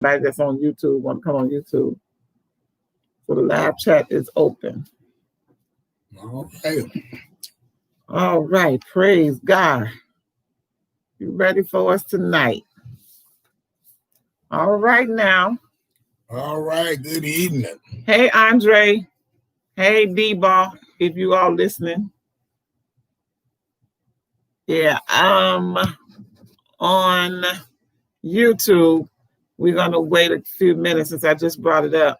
Anybody that's on YouTube want to come on YouTube. So the live chat is open. Okay. All right. Praise God. You ready for us tonight? All right now. All right. Good evening. Hey, Andre. Hey, D-Ball, if you all listening. Yeah, on YouTube, we're going to wait a few minutes since I just brought it up.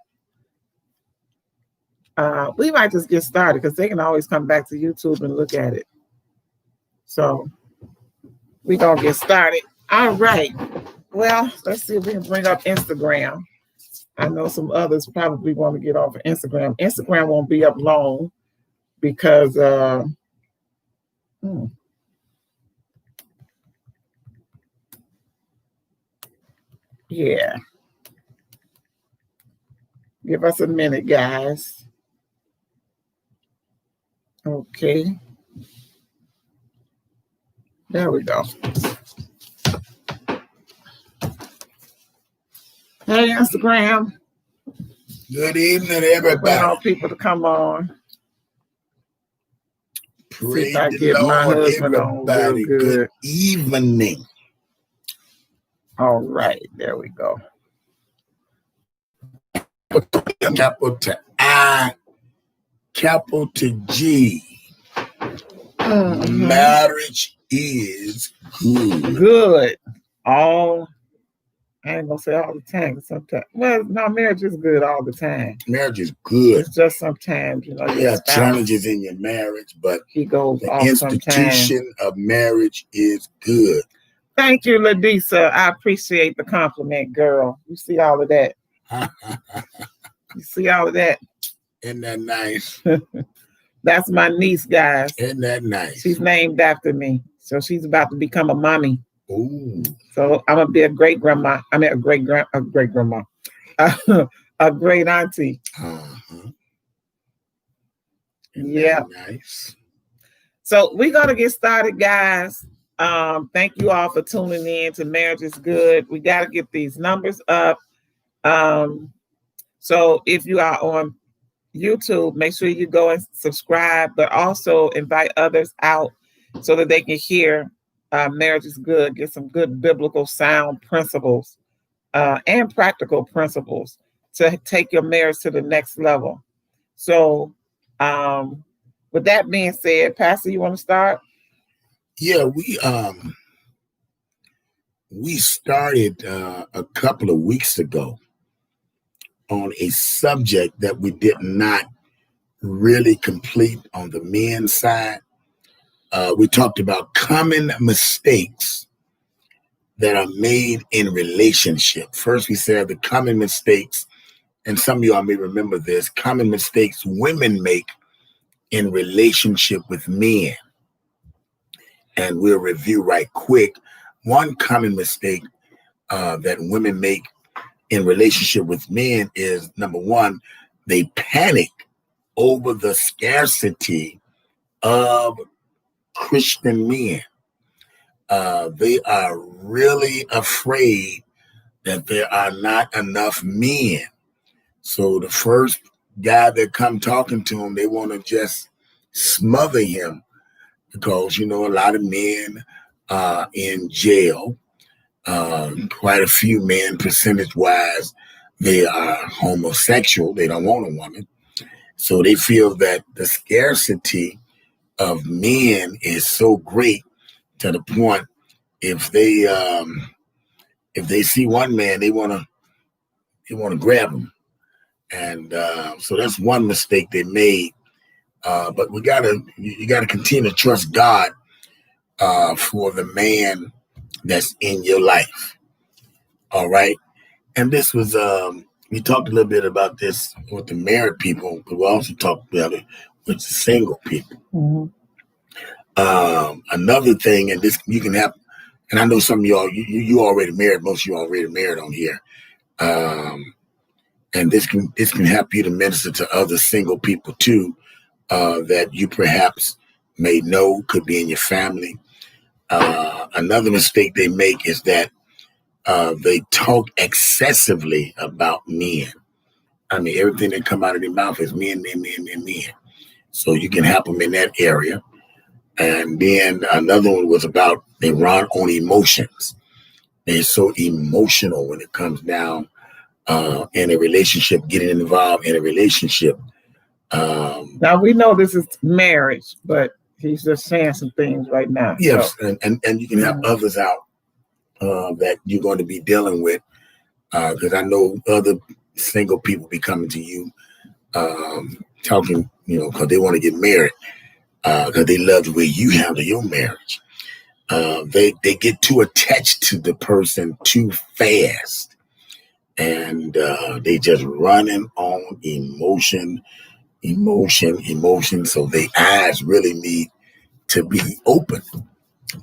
We might just get started because they can always come back to YouTube and look at it. So we're going to get started. All right. Well, let's see if we can bring up Instagram. I know some others probably want to get off of Instagram. Instagram won't be up long because yeah. Give us a minute, guys. Okay. There we go. Hey, Instagram. Good evening, everybody. I want people to come on. Praise the Lord, everybody. Good evening. All right, there we go. Capital to I, capital to G. Mm-hmm. Marriage is good. Good. All, I ain't gonna say all the time. Sometimes, well, no, marriage is good all the time. Marriage is good. It's just sometimes, you have challenges in your marriage, but he goes the institution of marriage is good. Thank you, Ladisa. I appreciate the compliment, girl. You see all of that. You see all of that. Isn't that nice? That's my niece, guys. Isn't that nice? She's named after me. So she's about to become a mommy. Ooh. So I'm going to be a great grandma. I mean, a great grandma. A great auntie. Uh-huh. Yeah. Nice. So we're going to get started, guys. Thank you all for tuning in to Marriage is Good. We got to get these numbers up. So if you are on YouTube, make sure you go and subscribe, but also invite others out so that they can hear Marriage is Good, get some good biblical sound principles and practical principles to take your marriage to the next level. So with that being said, Pastor, you want to start? Yeah, we started a couple of weeks ago on a subject that we did not really complete on the men's side. We talked about common mistakes that are made in relationship. First, we said the common mistakes, and some of y'all may remember this, common mistakes women make in relationship with men. And we'll review right quick. One common mistake that women make in relationship with men is, number one, they panic over the scarcity of Christian men. They are really afraid that there are not enough men. So the first guy that come talking to them, they want to just smother him because, a lot of men are in jail. Quite a few men, percentage-wise, they are homosexual. They don't want a woman. So they feel that the scarcity of men is so great to the point if they see one man, they want to grab him. And so that's one mistake they made. But you gotta continue to trust God for the man that's in your life. All right. And this was we talked a little bit about this with the married people, but we also talked about it with the single people. Mm-hmm. Another thing, and this you can have, and I know some of y'all you already married, most of you already married on here. And this can help you to minister to other single people too, that you perhaps may know could be in your family. Another mistake they make is that they talk excessively about men. I mean, everything that come out of their mouth is men, men, men, men, men. So you can help them in that area. And then another one was about they run on emotions. They're so emotional when it comes down in a relationship, getting involved in a relationship. Now we know this is marriage, but he's just saying some things right now. Yes, so. and you can help others out that you're going to be dealing with, because I know other single people be coming to you talking, because they want to get married, because they love the way you handle your marriage. They get too attached to the person too fast, and they just running on emotion. So their eyes really need to be open,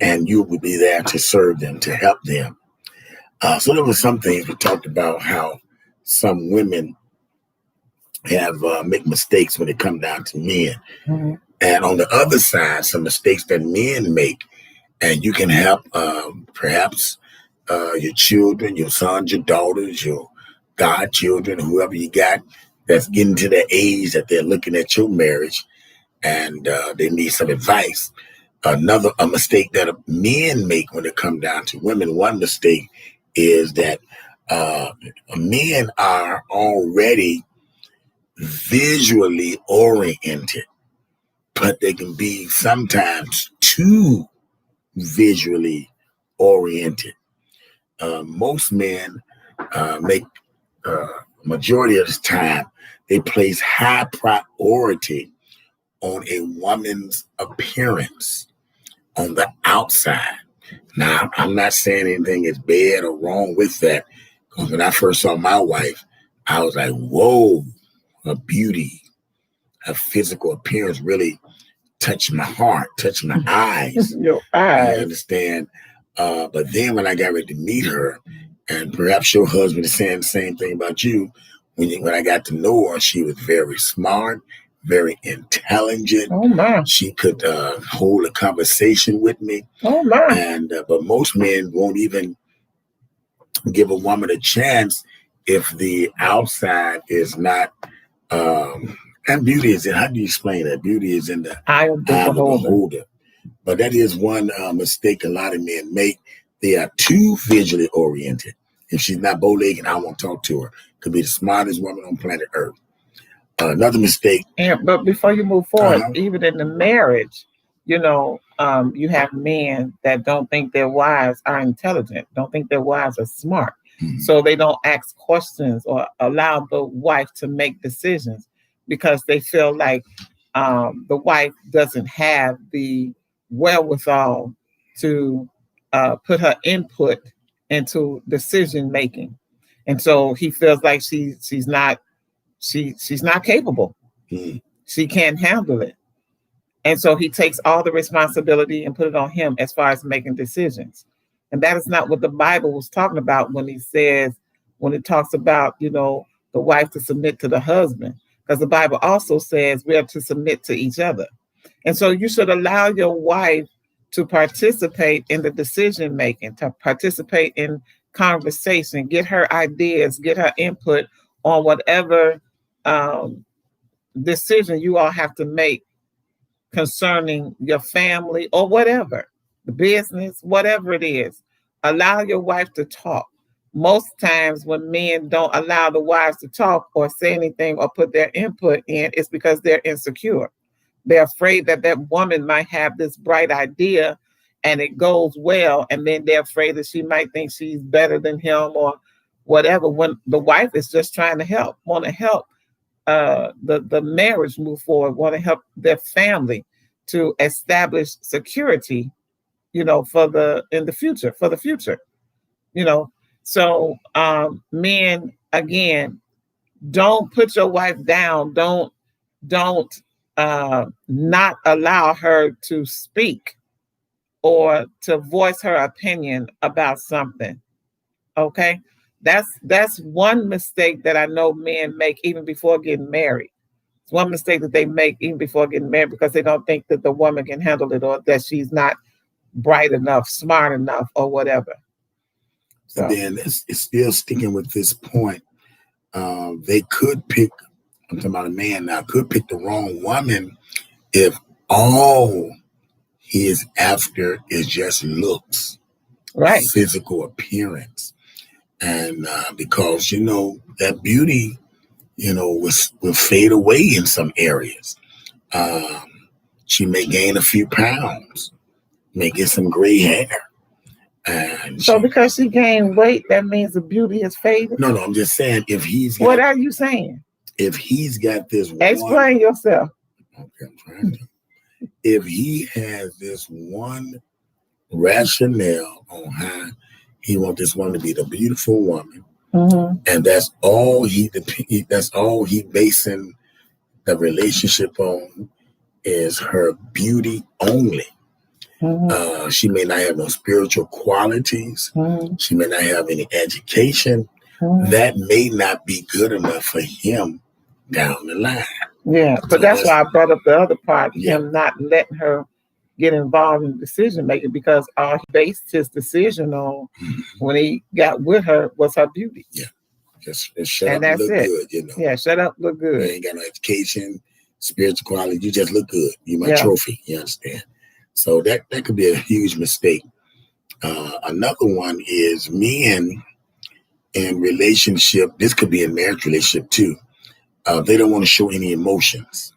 and you will be there to serve them, to help them. So there were some things we talked about, how some women have make mistakes when it comes down to men. Mm-hmm. And on the other side, some mistakes that men make, and you can help perhaps your children, your sons, your daughters, your godchildren, whoever you got that's getting to that age that they're looking at your marriage and they need some advice. A mistake that men make when it comes down to women, one mistake is that men are already visually oriented, but they can be sometimes too visually oriented. Most men make majority of the time, they place high priority on a woman's appearance on the outside. Now, I'm not saying anything is bad or wrong with that, because when I first saw my wife, I was like, whoa, her beauty, her physical appearance really touched my heart, touched my eyes. Your eyes. I understand. But then when I got ready to meet her, and perhaps your husband is saying the same thing about you, when I got to know her, she was very smart, very intelligent. Oh my! She could hold a conversation with me. Oh my! And but most men won't even give a woman a chance if the outside is not. And beauty is in. How do you explain that? Beauty is in the eye of the beholder. But that is one mistake a lot of men make. They are too visually oriented. If she's not bow-legged, I won't talk to her. Could be the smartest woman on planet Earth. Another mistake. But before you move forward, even in the marriage, you have men that don't think their wives are intelligent, don't think their wives are smart. Mm-hmm. So they don't ask questions or allow the wife to make decisions because they feel like the wife doesn't have the wherewithal to put her input into decision making. And so he feels like she's not capable. Mm-hmm. She can't handle it. And so he takes all the responsibility and put it on him as far as making decisions. And that is not what the Bible was talking about when it talks about, the wife to submit to the husband, because the Bible also says we are to submit to each other. And so you should allow your wife to participate in the decision making, to participate in conversation, get her ideas, get her input on whatever decision you all have to make concerning your family or whatever, the business, whatever it is. Allow your wife to talk. Most times when men don't allow the wives to talk or say anything or put their input in, it's because they're insecure. They're afraid that woman might have this bright idea and it goes well, and then they're afraid that she might think she's better than him or whatever, when the wife is just trying to want to help the marriage move forward, want to help their family to establish security, for the future. So men, again, don't put your wife down. Don't not allow her to speak or to voice her opinion about something. Okay. That's one mistake that I know men make even before getting married. It's one mistake that they make even before getting married because they don't think that the woman can handle it or that she's not bright enough, smart enough, or whatever. So, And then it's still sticking with this point. They could pick, I'm talking about a man now, could pick the wrong woman if all he is after is just looks, right. physical appearance. And because, that beauty, will fade away in some areas. She may gain a few pounds, may get some gray hair. And So because she gained weight, that means the beauty has faded? No, I'm just saying if he's What are you saying? If he's got this Explain yourself. Okay, I'm trying to. If he has this one rationale on how he wants this woman to be the beautiful woman, and that's all he basing the relationship on is her beauty only. She may not have no spiritual qualities. She may not have any education. That may not be good enough for him down the line. Yeah, but that's why I brought up the other part, him not letting her get involved in decision making, because all he based his decision on when he got with her was her beauty. Yeah, just shut up and look good, Yeah, shut up, look good. You ain't got no education, spiritual quality. You just look good. You my trophy. You understand? So that could be a huge mistake. Another one is men in relationship. This could be a marriage relationship too. They don't want to show any emotions.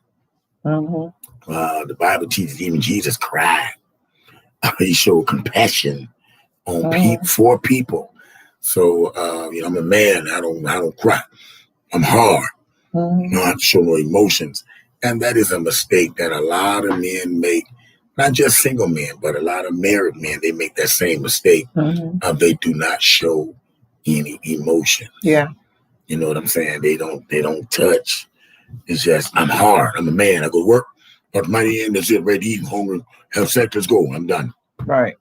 The Bible teaches even Jesus cried. He showed compassion on for people. So I'm a man. I don't cry. I'm hard. I don't have to show no emotions, and that is a mistake that a lot of men make. Not just single men, but a lot of married men. They make that same mistake. They do not show any emotion. Yeah. You know what I'm saying? They don't touch. It's just, I'm hard. I'm a man. I go to work, put money in, that's it, ready to eat, hungry, have sex, let's go. I'm done. Right.